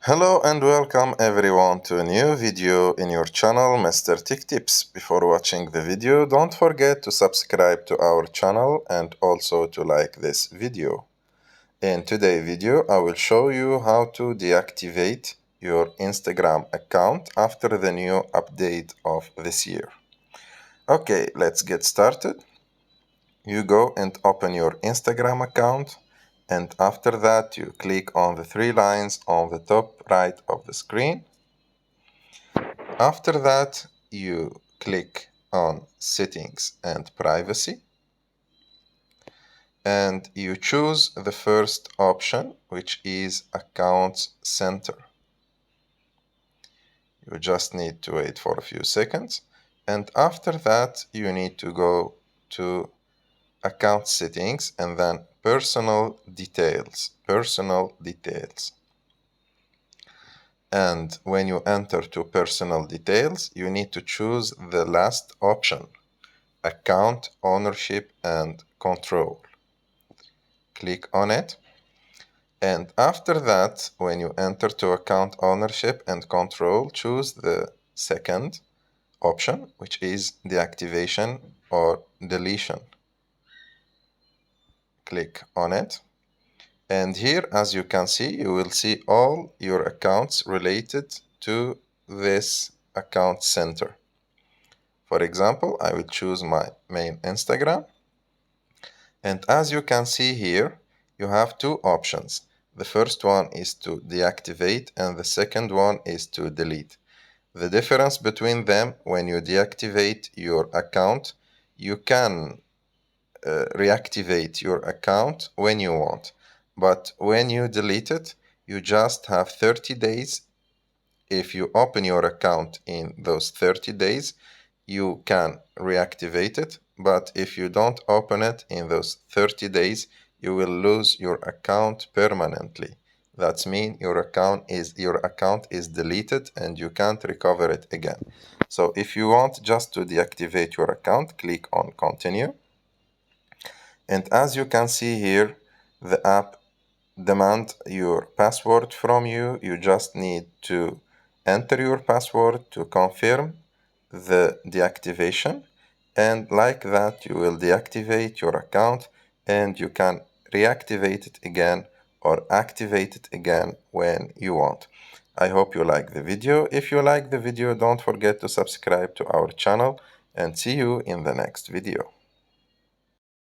Hello and welcome everyone to a new video in your channel Mr. Tech Tips. Before watching the video, don't forget to subscribe to our channel and also to like this video. In today's video, I will show you how to deactivate your Instagram account after the new update of this year. Okay, let's get started. You go and open your Instagram account, and after that you click on the three lines on the top right of the screen. After that you click on Settings and Privacy, and you choose the first option, which is Accounts Center. You just need to wait for a few seconds, and after that you need to go to Account Settings and then Personal Details. And when you enter to Personal Details, you need to choose the last option, Account Ownership and Control. Click on it. And after that, when you enter to Account Ownership and Control, choose the second option, which is Deactivation or Deletion. Click on it. And here, as you can see, you will see all your accounts related to this account center. For example, I will choose my main Instagram. And as you can see here, you have two options. The first one is to deactivate and the second one is to delete. The difference between them, when you deactivate your account, you can reactivate your account when you want. But when you delete it, you just have 30 days. If you open your account in those 30 days, you can reactivate it. But if you don't open it in those 30 days, you will lose your account permanently. That means your account is deleted and you can't recover it again. So if you want just to deactivate your account, click on Continue. And as you can see here, the app demands your password from you. You just need to enter your password to confirm the deactivation. And like that, you will deactivate your account and you can reactivate it again or activate it again when you want. I hope you like the video. If you like the video, don't forget to subscribe to our channel and see you in the next video.